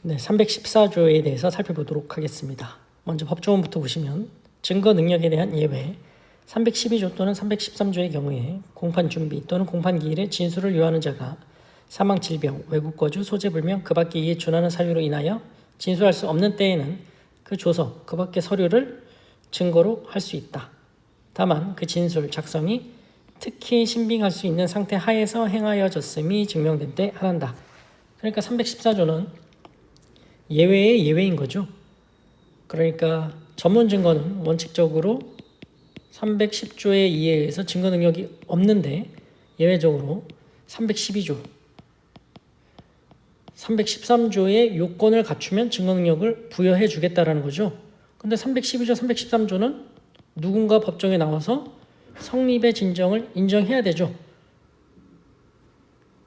네, 314조에 대해서 살펴보도록 하겠습니다. 먼저 법조문부터 보시면 증거 능력에 대한 예외 312조 또는 313조의 경우에 공판 준비 또는 공판 기일에 진술을 요하는 자가 사망, 질병, 외국 거주, 소재 불명 그 밖에 이에 준하는 사유로 인하여 진술할 수 없는 때에는 그 조서, 그 밖의 서류를 증거로 할 수 있다. 다만 그 진술, 작성이 특히 신빙할 수 있는 상태 하에서 행하여졌음이 증명된 때 하란다. 그러니까 314조는 예외의 예외인 거죠. 그러니까 전문 증거는 원칙적으로 310조의 이에 의해서 증거 능력이 없는데 예외적으로 312조, 313조의 요건을 갖추면 증거 능력을 부여해 주겠다라는 거죠. 근데 312조, 313조는 누군가 법정에 나와서 성립의 진정을 인정해야 되죠.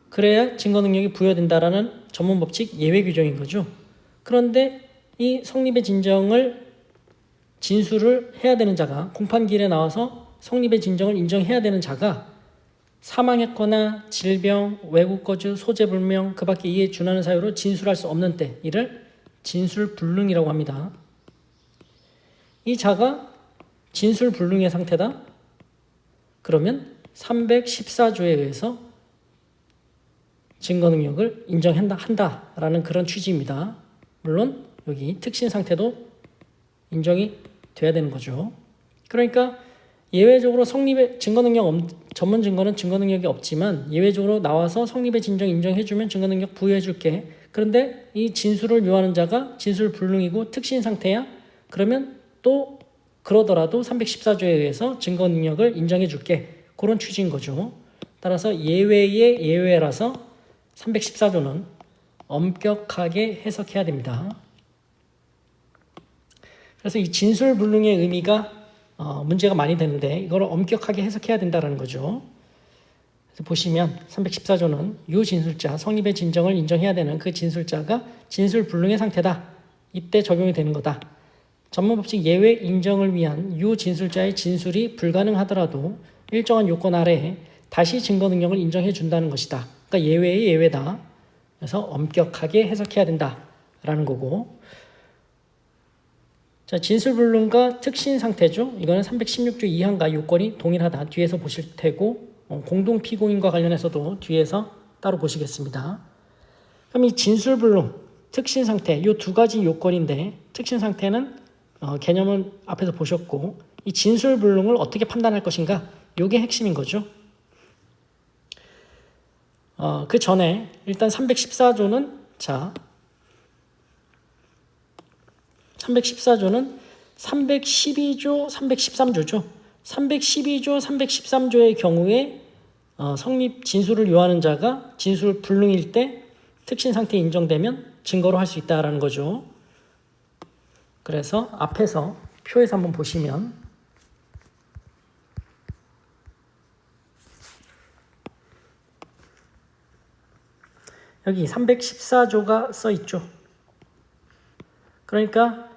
그래야 증거 능력이 부여된다라는 전문 법칙 예외 규정인 거죠. 그런데 이 성립의 진정을 진술을 해야 되는 자가 공판기일에 나와서 성립의 진정을 인정해야 되는 자가 사망했거나 질병, 외국 거주, 소재 불명 그 밖에 이에 준하는 사유로 진술할 수 없는 때 이를 진술불능이라고 합니다. 이 자가 진술불능의 상태다. 그러면 314조에 의해서 증거 능력을 인정한다라는 그런 취지입니다. 물론 여기 특신 상태도 인정이 돼야 되는 거죠. 그러니까 예외적으로 성립의 증거 능력 전문 증거는 증거 능력이 없지만 예외적으로 나와서 성립의 진정 인정해주면 증거 능력 부여해줄게. 그런데 이 진술을 요하는 자가 진술 불능이고 특신 상태야. 그러면 또 그러더라도 314조에 의해서 증거 능력을 인정해줄게. 그런 취지인 거죠. 따라서 예외의 예외라서 314조는 엄격하게 해석해야 됩니다. 그래서 이 진술불능의 의미가 문제가 많이 되는데 이걸 엄격하게 해석해야 된다는 거죠. 그래서 보시면 314조는 유진술자, 성립의 진정을 인정해야 되는 그 진술자가 진술불능의 상태다. 이때 적용이 되는 거다. 전문법칙 예외 인정을 위한 유진술자의 진술이 불가능하더라도 일정한 요건 아래에 다시 증거 능력을 인정해 준다는 것이다. 그러니까 예외의 예외다. 그래서 엄격하게 해석해야 된다라는 거고. 자, 진술불능과 특신 상태죠. 이거는 316조 2항과 요건이 동일하다. 뒤에서 보실 테고 공동 피고인과 관련해서도 뒤에서 따로 보시겠습니다. 그럼 이 진술불능, 특신 상태 이 두 가지 요건인데 특신 상태는 개념은 앞에서 보셨고 이 진술불능을 어떻게 판단할 것인가 이게 핵심인 거죠. 그 전에 일단 314조는 312조, 313조죠. 312조, 313조의 경우에 성립 진술을 요하는 자가 진술 불능일 때 특신 상태 인정되면 증거로 할 수 있다라는 거죠. 그래서 앞에서 표에서 한번 보시면 여기 314조가 써 있죠. 그러니까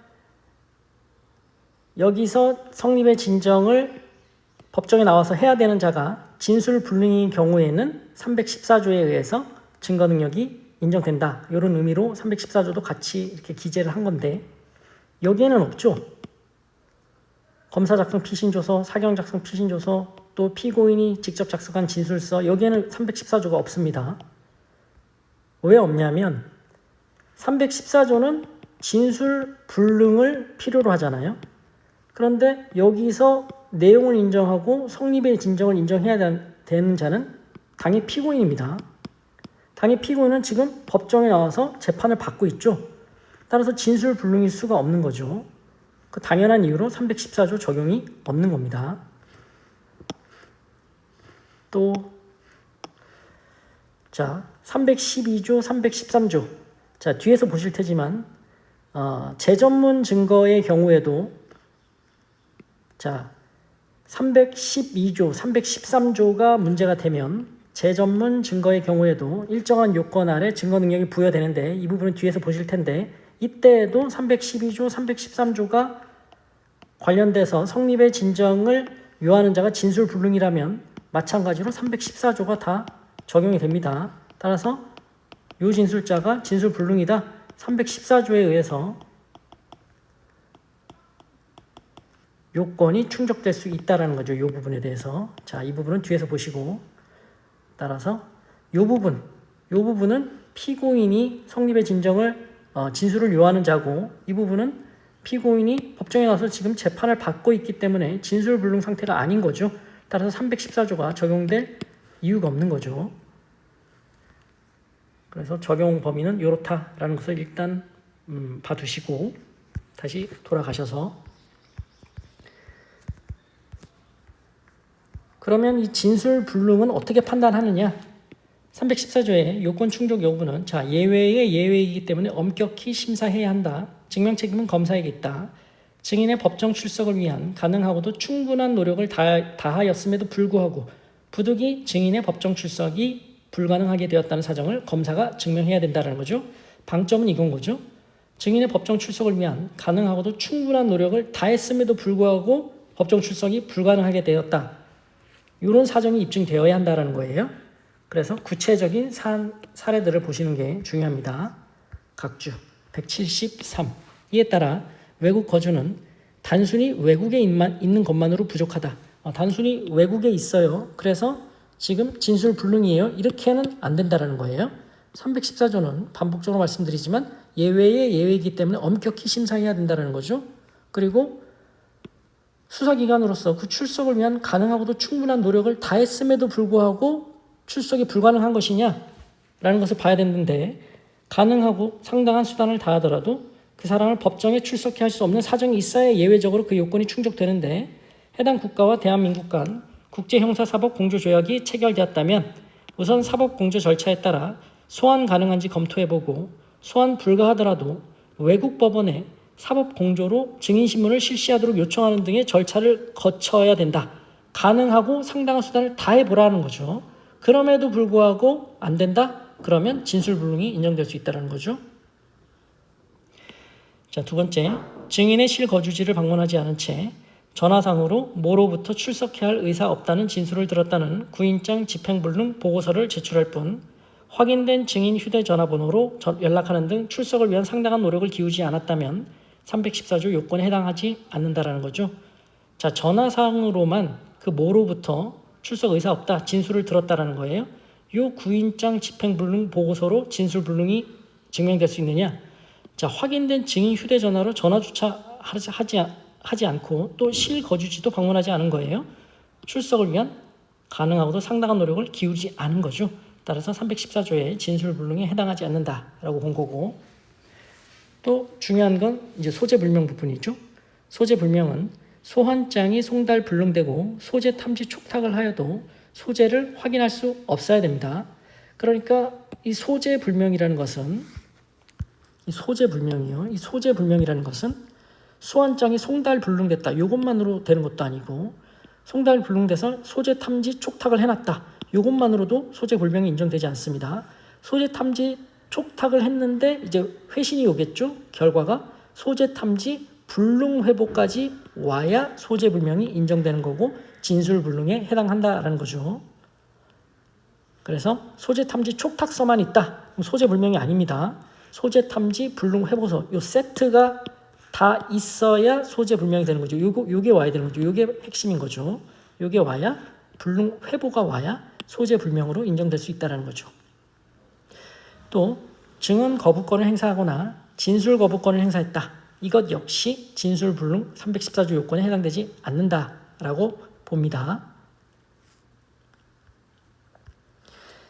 여기서 성립의 진정을 법정에 나와서 해야 되는 자가 진술불능인 경우에는 314조에 의해서 증거 능력이 인정된다. 이런 의미로 314조도 같이 이렇게 기재를 한 건데 여기에는 없죠. 검사 작성 피신조서, 사경 작성 피신조서, 또 피고인이 직접 작성한 진술서 여기에는 314조가 없습니다. 왜 없냐면 314조는 진술 불능을 필요로 하잖아요. 그런데 여기서 내용을 인정하고 성립의 진정을 인정해야 되는 자는 당의 피고인입니다. 당의 피고인은 지금 법정에 나와서 재판을 받고 있죠. 따라서 진술 불능일 수가 없는 거죠. 그 당연한 이유로 314조 적용이 없는 겁니다. 또 312조, 313조. 자, 뒤에서 보실 테지만 재전문 증거의 경우에도 312조, 313조가 문제가 되면 재전문 증거의 경우에도 일정한 요건 아래 증거 능력이 부여되는데 이 부분은 뒤에서 보실 텐데 이때에도 312조, 313조가 관련돼서 성립의 진정을 요하는 자가 진술불능이라면 마찬가지로 314조가 다 적용이 됩니다. 따라서 요 진술자가 진술불능이다. 314조에 의해서 요건이 충족될 수 있다는 거죠. 이 부분에 대해서. 자, 이 부분은 뒤에서 보시고, 따라서 이 부분은 피고인이 성립의 진정을 진술을 요하는 자고, 이 부분은 피고인이 법정에 나와서 지금 재판을 받고 있기 때문에 진술불능 상태가 아닌 거죠. 따라서 314조가 적용될 이유가 없는 거죠. 그래서 적용 범위는 이렇다라는 것을 일단 봐두시고 다시 돌아가셔서, 그러면 이 진술불능은 어떻게 판단하느냐? 314조의 요건 충족 여부는 자, 예외의 예외이기 때문에 엄격히 심사해야 한다. 증명 책임은 검사에게 있다. 증인의 법정 출석을 위한 가능하고도 충분한 노력을 다하였음에도 불구하고 부득이 증인의 법정 출석이 불가능하게 되었다는 사정을 검사가 증명해야 된다는 거죠. 방점은 이건 거죠. 증인의 법정 출석을 위한 가능하고도 충분한 노력을 다했음에도 불구하고 법정 출석이 불가능하게 되었다. 이런 사정이 입증되어야 한다는 거예요. 그래서 구체적인 사례들을 보시는 게 중요합니다. 각주 173. 이에 따라 외국 거주는 단순히 외국에 있는 것만으로 부족하다. 단순히 외국에 있어요. 그래서 지금 진술불능이에요. 이렇게는 안 된다는 거예요. 314조는 반복적으로 말씀드리지만 예외의 예외이기 때문에 엄격히 심사해야 된다는 거죠. 그리고 수사기관으로서 그 출석을 위한 가능하고도 충분한 노력을 다했음에도 불구하고 출석이 불가능한 것이냐? 라는 것을 봐야 되는데, 가능하고 상당한 수단을 다하더라도 그 사람을 법정에 출석해 할 수 없는 사정이 있어야 예외적으로 그 요건이 충족되는데, 해당 국가와 대한민국 간 국제형사사법공조조약이 체결되었다면 우선 사법공조 절차에 따라 소환 가능한지 검토해보고, 소환 불가하더라도 외국 법원에 사법공조로 증인신문을 실시하도록 요청하는 등의 절차를 거쳐야 된다. 가능하고 상당한 수단을 다해보라는 거죠. 그럼에도 불구하고 안 된다? 그러면 진술불능이 인정될 수 있다는 거죠. 자, 두 번째, 증인의 실거주지를 방문하지 않은 채 전화상으로 뭐로부터 출석해야 할 의사 없다는 진술을 들었다는 구인장 집행불능 보고서를 제출할 뿐 확인된 증인 휴대전화번호로 연락하는 등 출석을 위한 상당한 노력을 기울이지 않았다면 314조 요건에 해당하지 않는다라는 거죠. 자, 전화상으로만 그 뭐로부터 출석 의사 없다 진술을 들었다라는 거예요. 요 구인장 집행불능 보고서로 진술불능이 증명될 수 있느냐? 자, 확인된 증인 휴대전화로 전화조차 하지 않고 또 실거주지도 방문하지 않은 거예요. 출석을 위한 가능하고도 상당한 노력을 기울이지 않은 거죠. 따라서 314조의 진술불능에 해당하지 않는다라고 본 거고, 또 중요한 건 이제 소재불명 부분이죠. 소재불명은 소환장이 송달불능되고 소재 탐지 촉탁을 하여도 소재를 확인할 수 없어야 됩니다. 그러니까 이 소재불명이라는 것은 이 소재불명이라는 것은 소환장이 송달불능됐다. 이것만으로 되는 것도 아니고 송달불능돼서 소재 탐지 촉탁을 해놨다. 이것만으로도 소재불명이 인정되지 않습니다. 소재 탐지 촉탁을 했는데 이제 회신이 오겠죠. 결과가 소재 탐지 불능 회복까지 와야 소재불명이 인정되는 거고 진술불능에 해당한다라는 거죠. 그래서 소재 탐지 촉탁서만 있다. 그럼 소재불명이 아닙니다. 소재 탐지 불능 회복서 요 세트가 다 있어야 소재불명이 되는 거죠. 요게 와야 되는 거죠. 요게 핵심인 거죠. 요게 와야 불능 회보가 와야 소재불명으로 인정될 수 있다는 거죠. 또 증언 거부권을 행사하거나 진술 거부권을 행사했다. 이것 역시 진술불능 314조 요건에 해당되지 않는다라고 봅니다.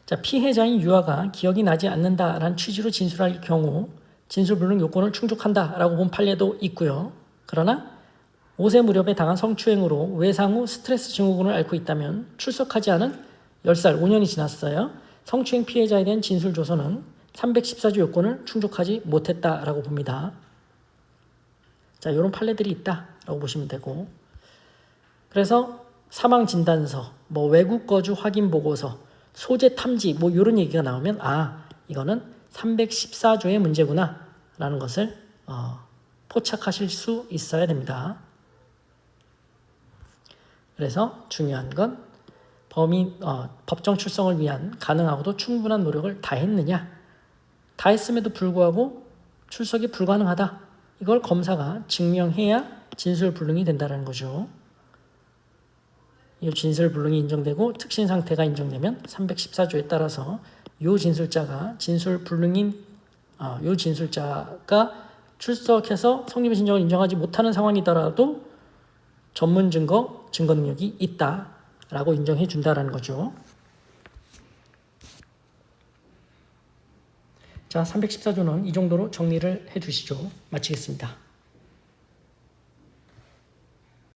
자, 피해자인 유아가 기억이 나지 않는다라는 취지로 진술할 경우 진술불능 요건을 충족한다라고 본 판례도 있고요. 그러나 5세 무렵에 당한 성추행으로 외상 후 스트레스 증후군을 앓고 있다면 출석하지 않은 10살, 5년이 지났어요. 성추행 피해자에 대한 진술 조서는 314조 요건을 충족하지 못했다라고 봅니다. 자, 이런 판례들이 있다라고 보시면 되고, 그래서 사망진단서, 외국 거주 확인 보고서, 소재 탐지 이런 얘기가 나오면 이거는 314조의 문제구나 라는 것을 포착하실 수 있어야 됩니다. 그래서 중요한 건 법정 출석을 위한 가능하고도 충분한 노력을 다했느냐, 다했음에도 불구하고 출석이 불가능하다. 이걸 검사가 증명해야 진술불능이 된다는 거죠. 이 진술불능이 인정되고 특신 상태가 인정되면 314조에 따라서 요 진술자가 출석해서 성립의 진정을 인정하지 못하는 상황이더라도 전문 증거 능력이 있다라고 인정해 준다라는 거죠. 자, 314조는 이 정도로 정리를 해 두시죠. 마치겠습니다.